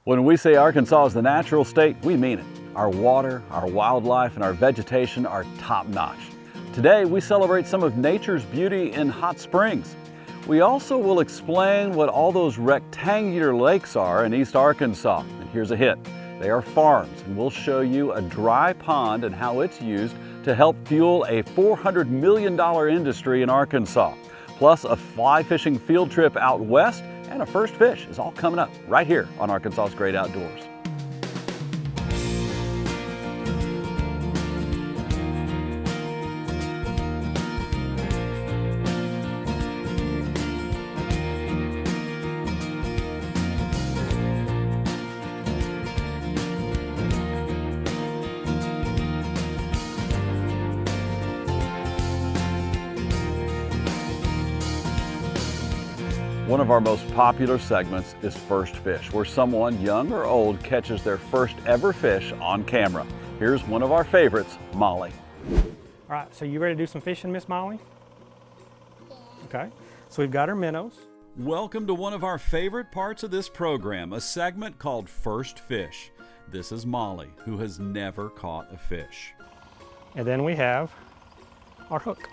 When we say Arkansas is the natural state, we mean it. Our water, our wildlife, and our vegetation are top-notch. Today, we celebrate some of nature's beauty in hot springs. We also will explain what all those rectangular lakes are in East Arkansas. And here's a hit. They are farms, and we'll show you a dry pond and how it's used to help fuel a $400 million industry in Arkansas. Plus a fly fishing field trip out west and a first fish is all coming up right here on Arkansas's Great Outdoors. One of our most popular segments is First Fish, where someone, young or old, catches their first ever fish on camera. Here's one of our favorites, Molly. All right, so you ready to do some fishing, Miss Molly? Yeah. Okay, so we've got our minnows. Welcome to one of our favorite parts of this program, a segment called First Fish. This is Molly, who has never caught a fish. And then we have our hook.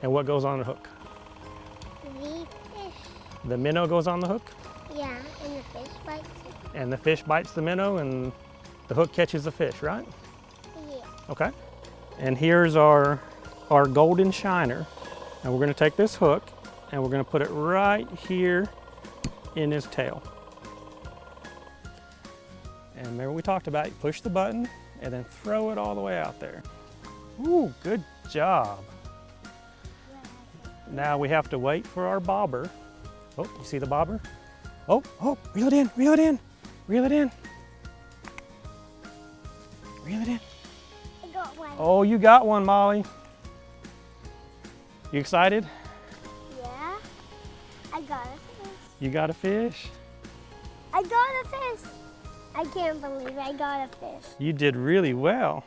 And what goes on the hook? The fish. The minnow goes on the hook, Yeah, and the fish bites it. and the fish bites the minnow, and the hook catches the fish, right? Yeah. Okay. And here's our golden shiner. And we're gonna take this hook, and we're gonna put it right here in his tail. And remember we talked about, you push the button, and then throw it all the way out there. Ooh, good job. Now we have to wait for our bobber. Oh, you see the bobber? Oh, reel it in, reel it in, reel it in. Reel it in. I got one. Oh, you got one, Molly. You excited? Yeah. I got a fish. You got a fish? I got a fish. I can't believe I got a fish. You did really well.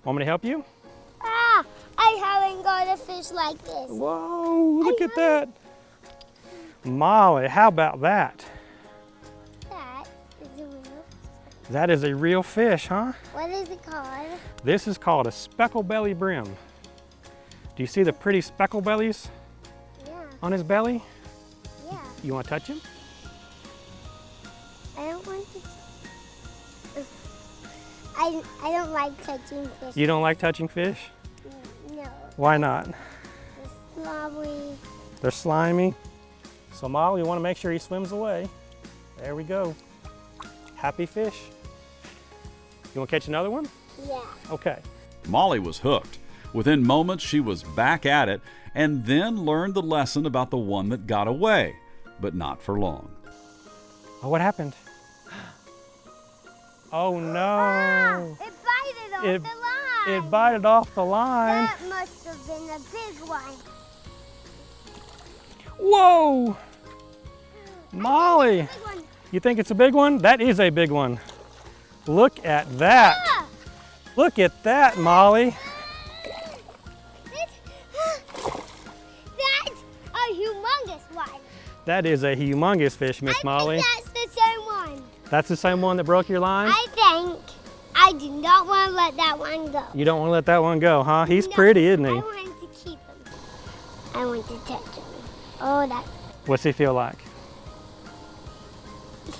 Want me to help you? Ah, I haven't got a fish like this. Whoa, look at that. Molly, how about that? That is a real. That is a real fish, huh? What is it called? This is called a speckle belly brim. Do you see the pretty speckle bellies Yeah. on his belly? Yeah. You want to touch him? I don't want to. I don't like touching fish. You don't like touching fish? No. Why not? It's slobbery. They're slimy. So Molly, you want to make sure he swims away. There we go. Happy fish. You want to catch another one? Yeah. Okay. Molly was hooked. Within moments, she was back at it and then learned the lesson about the one that got away, but not for long. Oh, what happened? Oh no. Ah, it bited off It- the line. It bited off the line. That must have been a big one. Whoa! Molly, Big one. you think it's a big one? That is a big one. Look at that. Ah, Look at that, Molly. that's a humongous one. That is a humongous fish, Miss Molly. I think that's the same one. That's the same one that broke your line? I think I do not want to let that one go. You don't want to let that one go, huh? He's No, pretty, isn't I he? want to keep him. I want to touch him. Oh, that. What's he feel like?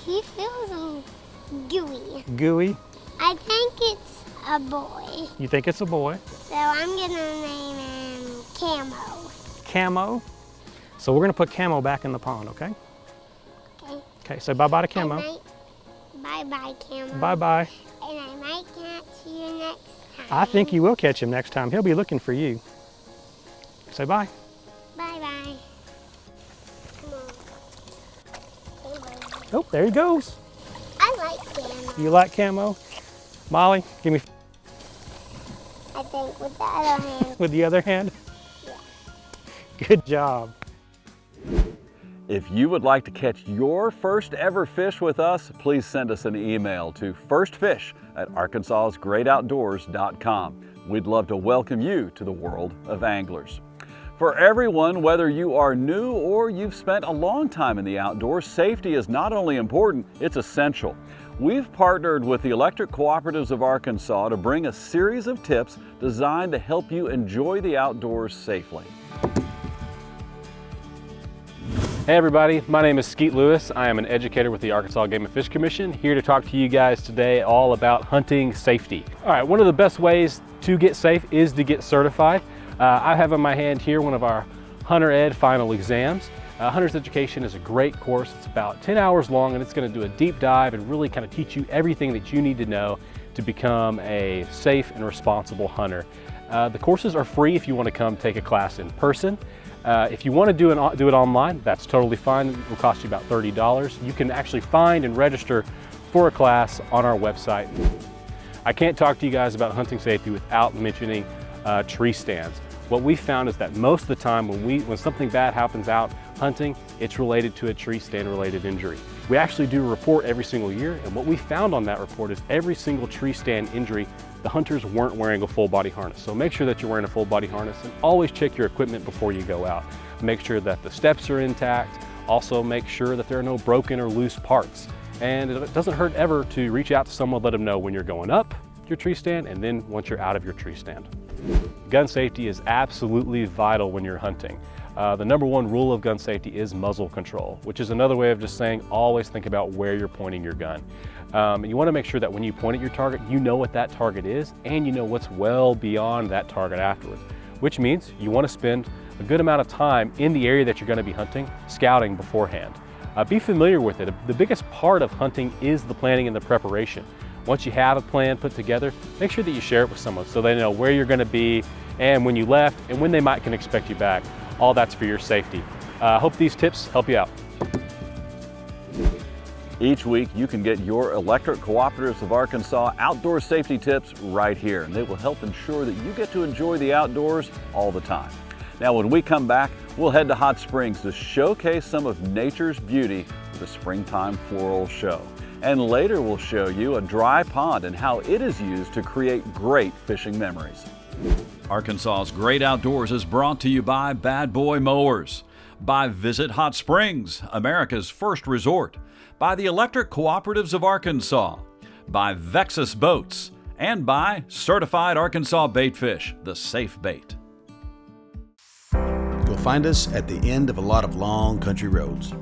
He feels gooey. Gooey? I think it's a boy. You think it's a boy? So I'm going to name him Camo. Camo? So we're going to put Camo back in the pond, okay? Okay. Okay, say bye-bye to Camo. Bye-bye, Camo. Bye-bye. And I might catch you next time. I think you will catch him next time. He'll be looking for you. Say bye. Bye-bye. Come on. Hey, Oh, there he goes. I like Camo. You like Camo? Molly, give me I think with the other hand. with the other hand. Yeah. Good job. If you would like to catch your first ever fish with us, please send us an email to firstfish@arkansasgreatoutdoors.com. We'd love to welcome you to the world of anglers. For everyone, whether you are new or you've spent a long time in the outdoors, safety is not only important, it's essential. We've partnered with the Electric Cooperatives of Arkansas to bring a series of tips designed to help you enjoy the outdoors safely. Hey everybody, my name is Skeet Lewis. I am an educator with the Arkansas Game and Fish Commission, here to talk to you guys today all about hunting safety. All right, one of the best ways to get safe is to get certified. I have in my hand here one of our Hunter Ed final exams. Hunter's Education is a great course. It's about 10 hours long, and it's going to do a deep dive and really kind of teach you everything that you need to know to become a safe and responsible hunter. The courses are free if you want to come take a class in person. If you want to do it online, that's totally fine. It will cost you about $30. You can actually find and register for a class on our website. I can't talk to you guys about hunting safety without mentioning tree stands. What we found is that most of the time when something bad happens out hunting, it's related to a tree stand related injury. We actually do a report every single year, and what we found on that report is every single tree stand injury, the hunters weren't wearing a full body harness. So make sure that you're wearing a full body harness, and always check your equipment before you go out. Make sure that the steps are intact. Also make sure that there are no broken or loose parts. And it doesn't hurt ever to reach out to someone, let them know when you're going up your tree stand and then once you're out of your tree stand. Gun safety is absolutely vital when you're hunting. The number one rule of gun safety is muzzle control, which is another way of just saying always think about where you're pointing your gun. You want to make sure that when you point at your target, you know what that target is and you know what's well beyond that target afterwards, which means you want to spend a good amount of time in the area that you're going to be hunting, scouting beforehand. Be familiar with it. The biggest part of hunting is the planning and the preparation. Once you have a plan put together, make sure that you share it with someone so they know where you're going to be and when you left and when they can expect you back. All that's for your safety. Hope these tips help you out. Each week you can get your Electric Cooperatives of Arkansas outdoor safety tips right here, and they will help ensure that you get to enjoy the outdoors all the time. Now when we come back, we'll head to Hot Springs to showcase some of nature's beauty with the Springtime Floral Show. And later we'll show you a dry pond and how it is used to create great fishing memories. Arkansas's Great Outdoors is brought to you by Bad Boy Mowers, by Visit Hot Springs, America's first resort, by the Electric Cooperatives of Arkansas, by Vexus Boats, and by Certified Arkansas Baitfish, the safe bait. You'll find us at the end of a lot of long country roads,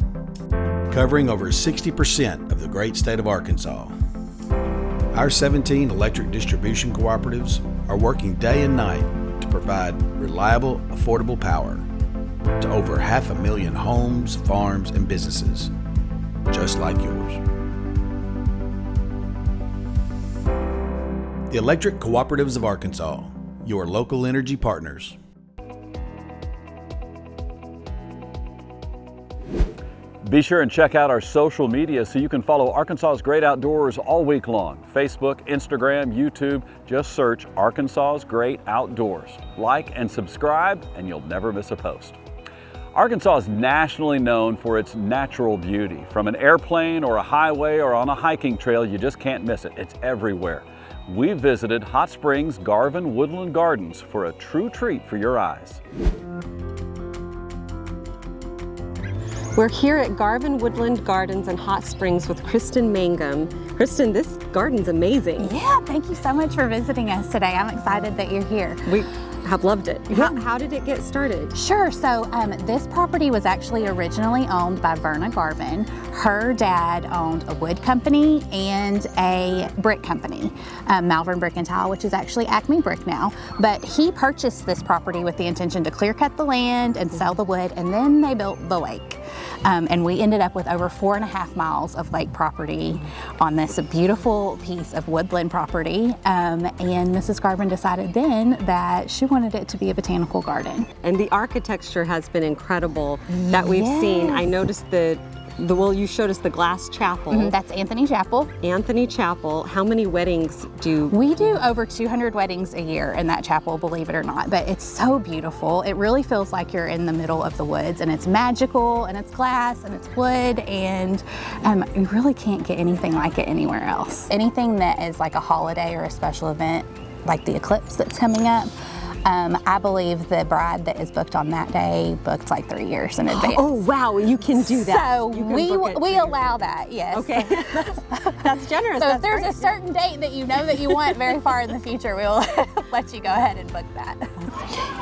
covering over 60% of the great state of Arkansas. Our 17 electric distribution cooperatives are working day and night to provide reliable, affordable power to over 500,000 homes, farms, and businesses, just like yours. The Electric Cooperatives of Arkansas, your local energy partners. Be sure and check out our social media so you can follow Arkansas's Great Outdoors all week long. Facebook, Instagram, YouTube, just search Arkansas's Great Outdoors. Like and subscribe and you'll never miss a post. Arkansas is nationally known for its natural beauty. From an airplane or a highway or on a hiking trail, you just can't miss it. It's everywhere. We visited Hot Springs Garvan Woodland Gardens for a true treat for your eyes. We're here at Garvan Woodland Gardens in Hot Springs with Kristen Mangum. Kristen, this garden's amazing. Yeah, thank you so much for visiting us today. I'm excited that you're here. We have loved it. How did it get started? Sure, so this property was actually originally owned by Verna Garvan. Her dad owned a wood company and a brick company, Malvern Brick and Tile, which is actually Acme Brick now. But he purchased this property with the intention to clear cut the land and sell the wood, and then they built the lake. And we ended up with over 4.5 miles of lake property on this beautiful piece of woodland property. And Mrs. Garvan decided then that she wanted it to be a botanical garden. And the architecture has been incredible that we've seen. I noticed well, you showed us the glass chapel. That's Anthony Chapel. Anthony Chapel. How many weddings do? We do over 200 weddings a year in that chapel, believe it or not, but it's so beautiful. It really feels like you're in the middle of the woods, and it's magical, and it's glass, and it's wood, and you really can't get anything like it anywhere else. Anything that is like a holiday or a special event, like the eclipse that's coming up, I believe the bride that is booked on that day booked like 3 years in advance. Oh wow, you can do that. So You can book it we for allow that, yes. Okay, that's generous. So That's if there's great. a certain date that you know that you want very far in the future, we'll let you go ahead and book that.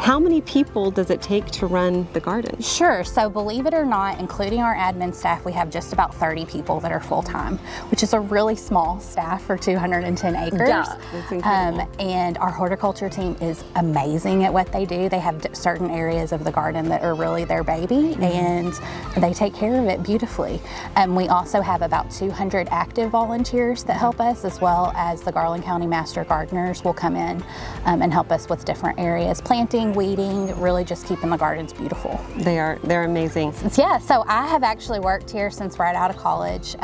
How many people does it take to run the garden? Sure, so believe it or not, including our admin staff, we have just about 30 people that are full-time, which is a really small staff for 210 acres. Yeah, that's incredible. And our horticulture team is amazing at what they do. They have certain areas of the garden that are really their baby, and they take care of it beautifully. We also have about 200 active volunteers that help us, as well as the Garland County Master Gardeners will come in and help us with different areas, planting, weeding, really just keeping the gardens beautiful. They're amazing. Yeah, so I have actually worked here since right out of college,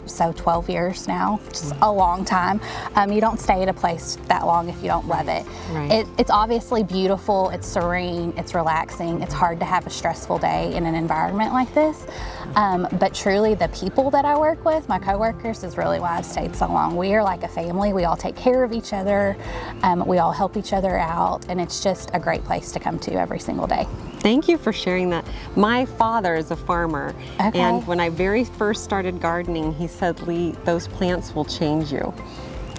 so 12 years now, just a long time. You don't stay at a place that long if you don't love it. Right. It's obviously beautiful, it's serene, it's relaxing. It's hard to have a stressful day in an environment like this, but truly the people that I work with, my coworkers, is really why I've stayed so long. We are like a family. We all take care of each other. We all help each other out, and it's just a great place to come to every single day. Thank you for sharing that. My father is a farmer, Okay. and when I very first started gardening, he said, "Lee, those plants will change you."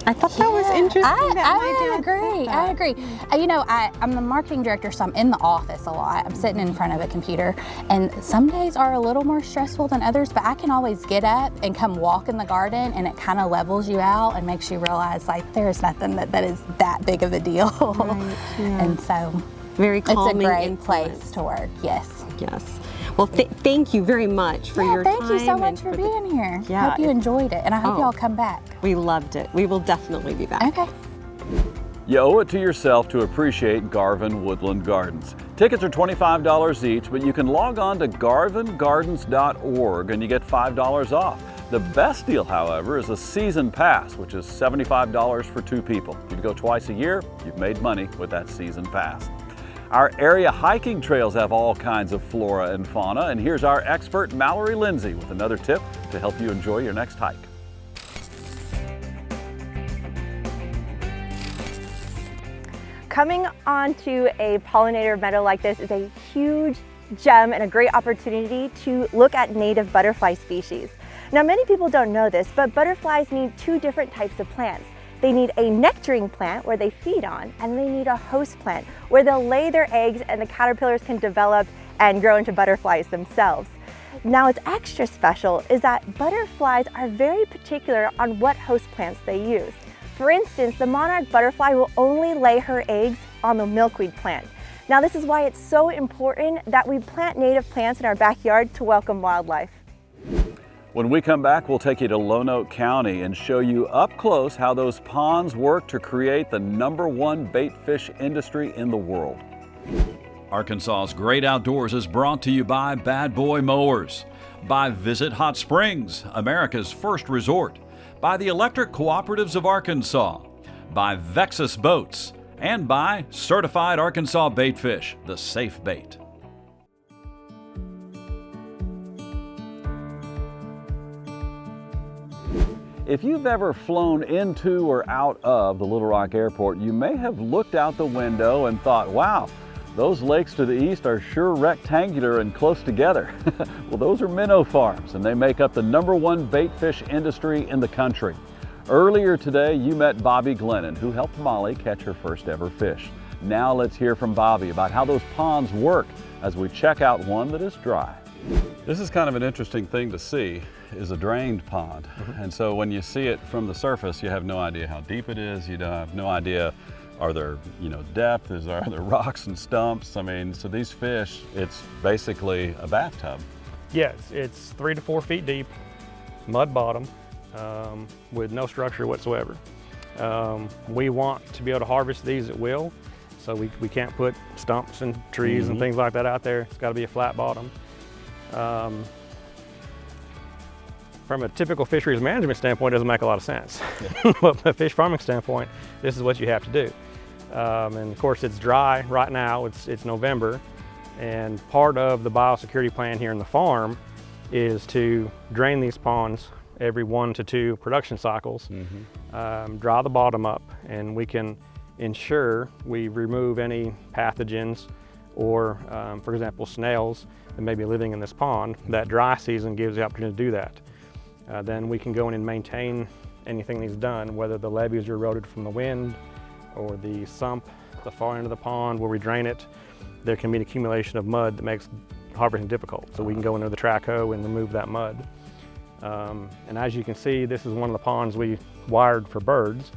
I thought that was interesting. I agree. You know, I'm the marketing director, so I'm in the office a lot. I'm sitting in front of a computer, and some days are a little more stressful than others, but I can always get up and come walk in the garden, and it kind of levels you out and makes you realize like there's nothing that is that big of a deal. Right, yeah. And so Very calming. it's a great influence. place to work, yes. Yes. Well, thank you very much for your time. Thank you so and much for the- being here. Yeah, Hope you enjoyed it, and I hope Oh. y'all come back. We loved it. We will definitely be back. Okay. You owe it to yourself to appreciate Garvan Woodland Gardens. Tickets are $25 each, but you can log on to garvangardens.org and you get $5 off. The best deal, however, is a season pass, which is $75 for 2 people. If you go twice a year, you've made money with that season pass. Our area hiking trails have all kinds of flora and fauna, and here's our expert Mallory Lindsay with another tip to help you enjoy your next hike. Coming onto a pollinator meadow like this is a huge gem and a great opportunity to look at native butterfly species. Now, many people don't know this, but butterflies need 2 different types of plants. They need a nectaring plant where they feed on, and they need a host plant where they'll lay their eggs and the caterpillars can develop and grow into butterflies themselves. Now, what's extra special is that butterflies are very particular on what host plants they use. For instance, the monarch butterfly will only lay her eggs on the milkweed plant. Now, this is why it's so important that we plant native plants in our backyard to welcome wildlife. When we come back, we'll take you to Lonoke County and show you up close how those ponds work to create the #1 bait fish industry in the world. Arkansas's Great Outdoors is brought to you by Bad Boy Mowers, by Visit Hot Springs, America's first resort, by the Electric Cooperatives of Arkansas, by Vexus Boats, and by Certified Arkansas Baitfish, the safe bait. If you've ever flown into or out of the Little Rock Airport, you may have looked out the window and thought, wow, those lakes to the east are sure rectangular and close together. Well, those are minnow farms, and they make up the #1 bait fish industry in the country. Earlier today, you met Bobby Glennon, who helped Molly catch her first ever fish. Now let's hear from Bobby about how those ponds work as we check out one that is dry. This is kind of an interesting thing to see, is a drained pond. And so when you see it from the surface, you have no idea how deep it is. You have no idea, are there, depth? Are there rocks and stumps? I mean, so these fish, it's basically a bathtub. Yes, it's 3 to 4 feet deep, mud bottom, with no structure whatsoever. We want to be able to harvest these at will, so we can't put stumps and trees and things like that out there. It's got to be a flat bottom. From a typical fisheries management standpoint, it doesn't make a lot of sense. Yeah. But from a fish farming standpoint, this is what you have to do. And of course, it's dry right now. It's November, and part of the biosecurity plan here in the farm is to drain these ponds every 1 to 2 production cycles, dry the bottom up, and we can ensure we remove any pathogens or, for example, snails that may be living in this pond. That dry season gives the opportunity to do that. Then we can go in and maintain anything that's done, whether the levees are eroded from the wind or the sump, the far end of the pond where we drain it. There can be an accumulation of mud that makes harvesting difficult. So we can go into the track hoe and remove that mud. And as you can see, this is one of the ponds we wired for birds.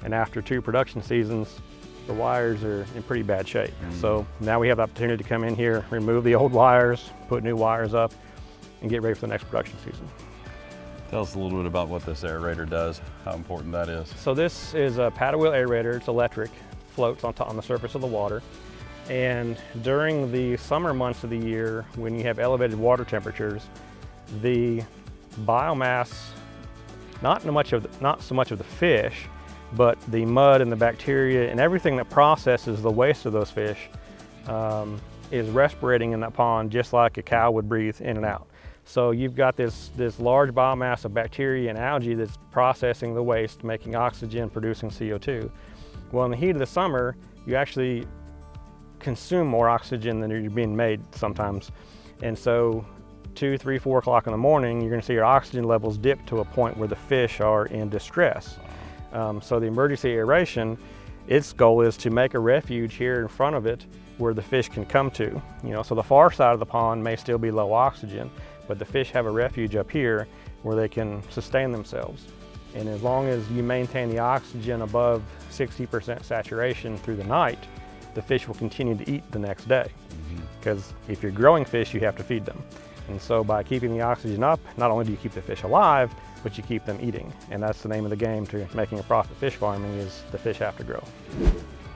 And after 2 production seasons, the wires are in pretty bad shape. So now we have the opportunity to come in here, remove the old wires, put new wires up, and get ready for the next production season. Tell us a little bit about what this aerator does, how important that is. So this is a paddle wheel aerator. It's electric, floats on the surface of the water. And during the summer months of the year, when you have elevated water temperatures, the biomass, not so much of the fish, but the mud and the bacteria and everything that processes the waste of those fish is respirating in that pond just like a cow would breathe in and out. So you've got this large biomass of bacteria and algae that's processing the waste, making oxygen, producing CO2. Well, in the heat of the summer, you actually consume more oxygen than you're being made sometimes. And so 2, 3, 4 o'clock in the morning, you're gonna see your oxygen levels dip to a point where the fish are in distress. So the emergency aeration, its goal is to make a refuge here in front of it where the fish can come to. So the far side of the pond may still be low oxygen, but the fish have a refuge up here where they can sustain themselves. And as long as you maintain the oxygen above 60% saturation through the night, the fish will continue to eat the next day. Because if you're growing fish, you have to feed them. And so by keeping the oxygen up, not only do you keep the fish alive, but you keep them eating. And that's the name of the game to making a profit fish farming, is the fish have to grow.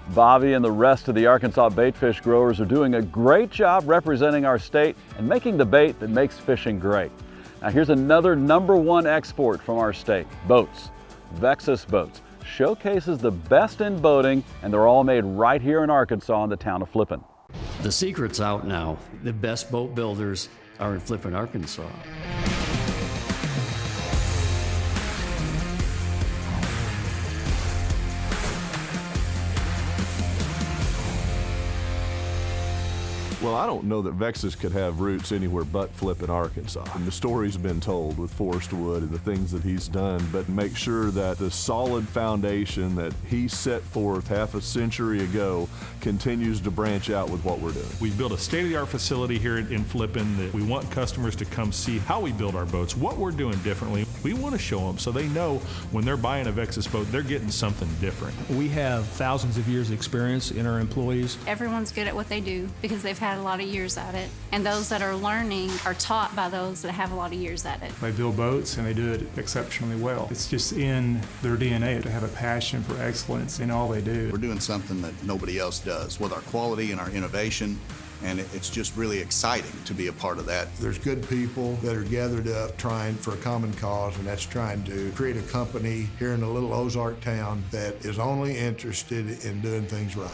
Bobby and the rest of the Arkansas bait fish growers are doing a great job representing our state and making the bait that makes fishing great. Now here's another #1 export from our state, boats. Vexus Boats showcases the best in boating, and they're all made right here in Arkansas in the town of Flippin. The secret's out now. The best boat builders are in Flippin, Arkansas. Well, I don't know that Vexus could have roots anywhere but Flippin, Arkansas. And the story's been told with Forrest Wood and the things that he's done, but make sure that the solid foundation that he set forth half a century ago continues to branch out with what we're doing. We've built a state-of-the-art facility here in Flippin that we want customers to come see how we build our boats, what we're doing differently. We want to show them so they know when they're buying a Vexus boat, they're getting something different. We have thousands of years of experience in our employees. Everyone's good at what they do because they've had a lot of years at it, and those that are learning are taught by those that have a lot of years at it. They build boats and they do it exceptionally well. It's just in their DNA to have a passion for excellence in all they do. We're doing something that nobody else does with our quality and our innovation, and it's just really exciting to be a part of that. There's good people that are gathered up trying for a common cause, and that's trying to create a company here in a little Ozark town that is only interested in doing things right.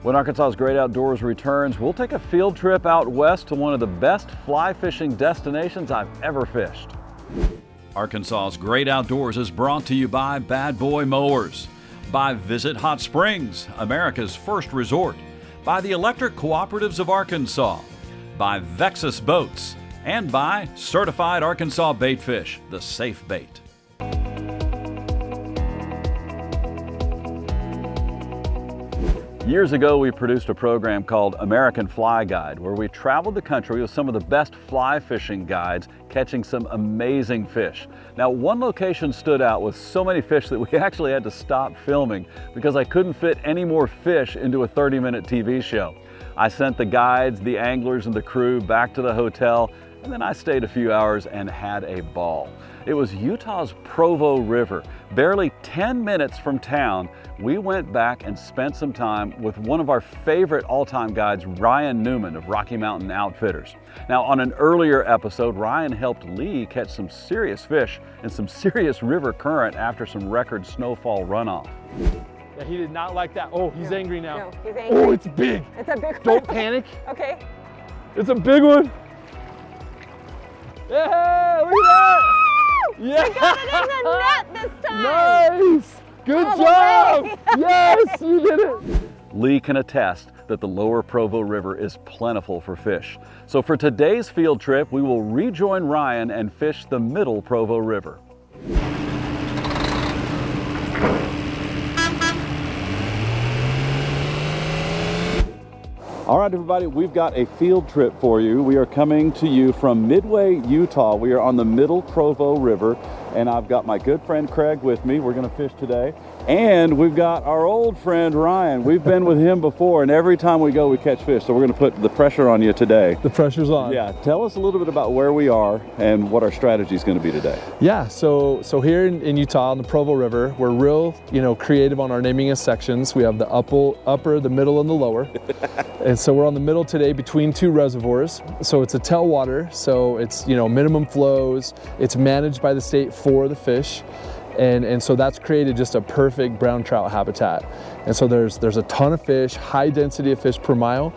When Arkansas's Great Outdoors returns, we'll take a field trip out west to one of the best fly fishing destinations I've ever fished. Arkansas's Great Outdoors is brought to you by Bad Boy Mowers, by Visit Hot Springs, America's first resort, by the Electric Cooperatives of Arkansas, by Vexus Boats, and by Certified Arkansas Baitfish, the safe bait. Years ago, we produced a program called American Fly Guide, where we traveled the country with some of the best fly fishing guides, catching some amazing fish. Now, one location stood out with so many fish that we actually had to stop filming because I couldn't fit any more fish into a 30-minute TV show. I sent the guides, the anglers, and the crew back to the hotel, and then I stayed a few hours and had a ball. It was Utah's Provo River. Barely 10 minutes from town, we went back and spent some time with one of our favorite all-time guides, Ryan Newman of Rocky Mountain Outfitters. Now, on an earlier episode, Ryan helped Lee catch some serious fish and some serious river current after some record snowfall runoff. Yeah, he did not like that. Oh, he's angry now. No, he's angry. Oh, it's big. It's a big one. Don't panic. Okay. It's a big one. Yeah, look at that. Yeah. I got it in the net this time. Nice. Good job. Yes, you did it. Lee can attest that the lower Provo River is plentiful for fish. So for today's field trip, we will rejoin Ryan and fish the middle Provo River. All right, everybody, we've got a field trip for you. We are coming to you from Midway, Utah. We are on the middle Provo River, and I've got my good friend Craig with me. We're gonna fish today. And we've got our old friend Ryan. We've been with him before, and every time we go, we catch fish. So we're gonna put the pressure on you today. The pressure's on. Yeah, tell us a little bit about where we are and what our strategy is gonna be today. Yeah, so here in Utah on the Provo River, we're real, creative on our naming of sections. We have the upper, the middle, and the lower. And so we're on the middle today between two reservoirs. So it's a tailwater, so it's, minimum flows. It's managed by the state for the fish. And so that's created just a perfect brown trout habitat. And so there's a ton of fish, high density of fish per mile.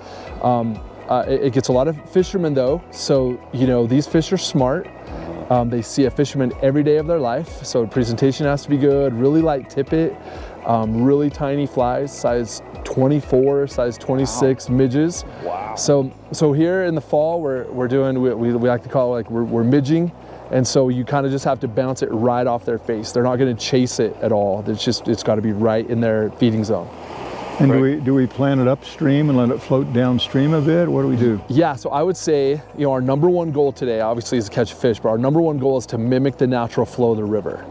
It gets a lot of fishermen though. So, these fish are smart. They see a fisherman every day of their life. So presentation has to be good, really light tippet, really tiny flies, size 24, size 26 midges. Wow. So here in the fall, we're doing, we like to call it like we're midging. And so you kind of just have to bounce it right off their face. They're not going to chase it at all. It's got to be right in their feeding zone. And do we plant it upstream and let it float downstream a bit? What do we do? Yeah, so I would say, our number one goal today obviously is to catch fish, but our number one goal is to mimic the natural flow of the river.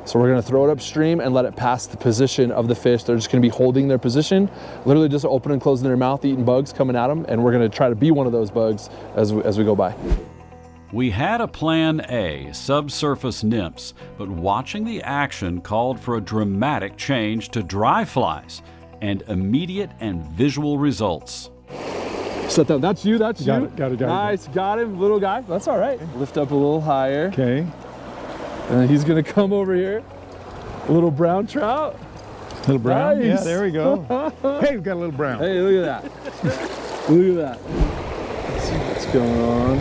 So we're going to throw it upstream and let it pass the position of the fish. They're just going to be holding their position, literally just opening and closing their mouth, eating bugs coming at them, and we're going to try to be one of those bugs as we go by. We had a plan A, subsurface nymphs, but watching the action called for a dramatic change to dry flies and immediate and visual results. Set that. That's you. Got it. Nice. Got him, little guy. That's all right. Lift up a little higher. Okay. And then he's going to come over here. A little brown trout. Little brown? Nice. Yeah, there we go. Hey, we've got a little brown. Hey, look at that. Look at that. Let's see what's going on.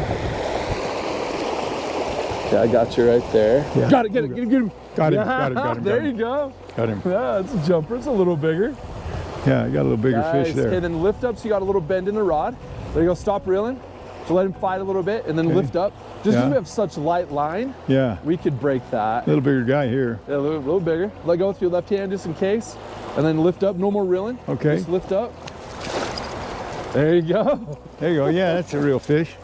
Yeah, I got you right there. Yeah. Got it, get him. Got him. him. There you go. Got him. Yeah, it's a jumper. It's a little bigger. Yeah, you got a little bigger fish there. Okay, then lift up so you got a little bend in the rod. There you go, stop reeling. So let him fight a little bit and then lift up. Just because we have such light line, we could break that. A little bigger guy here. Yeah, a little bigger. Let go with your left hand just in case. And then lift up, no more reeling. Okay. Just lift up. There you go. There you go, yeah, that's a real fish.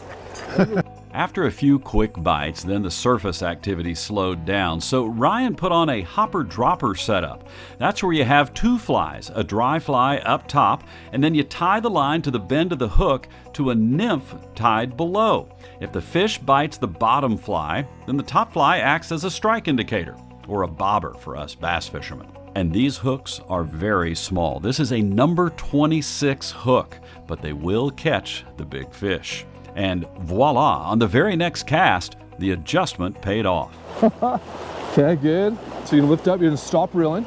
After a few quick bites, then the surface activity slowed down, so Ryan put on a hopper-dropper setup. That's where you have two flies, a dry fly up top, and then you tie the line to the bend of the hook to a nymph tied below. If the fish bites the bottom fly, then the top fly acts as a strike indicator, or a bobber for us bass fishermen. And these hooks are very small. This is a number 26 hook, but they will catch the big fish. And voila, on the very next cast, the adjustment paid off. Okay, good. So you lift up, you're gonna stop reeling,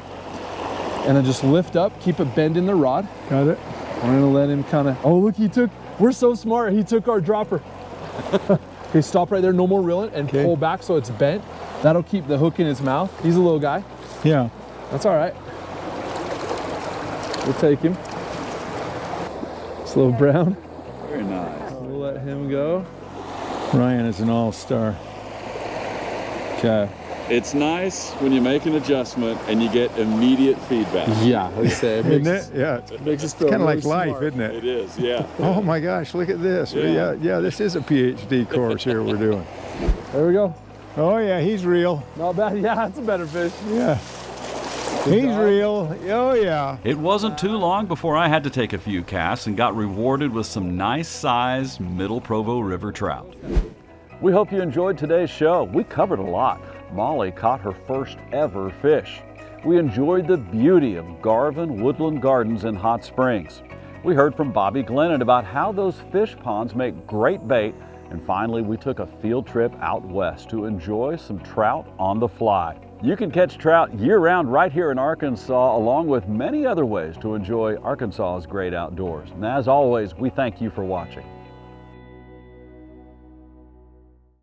and then just lift up, keep a bend in the rod. Got it. We're gonna let him oh look, we're so smart, he took our dropper. Okay, stop right there, no more reeling, and pull back so it's bent. That'll keep the hook in his mouth. He's a little guy. Yeah. That's all right. We'll take him. It's a little brown. Very nice. We'll let him go. Ryan is an all-star. Okay. It's nice when you make an adjustment and you get immediate feedback. Yeah, like I say, it makes, isn't it? Yeah. It makes us feel kind of really like life, smart. isn't it? It is, yeah. Oh my gosh, look at this. Yeah. Yeah, this is a PhD course here we're doing. There we go. Oh yeah, he's real. Not bad. Yeah, that's a better fish. Yeah. He's real. Oh yeah. It wasn't too long before I had to take a few casts and got rewarded with some nice-sized Middle Provo River trout. We hope you enjoyed today's show. We covered a lot. Molly caught her first ever fish. We enjoyed the beauty of Garvan Woodland Gardens in Hot Springs. We heard from Bobby Glennon about how those fish ponds make great bait And finally, we took a field trip out west to enjoy some trout on the fly. You can catch trout year-round right here in Arkansas, along with many other ways to enjoy Arkansas's great outdoors. And as always, we thank you for watching.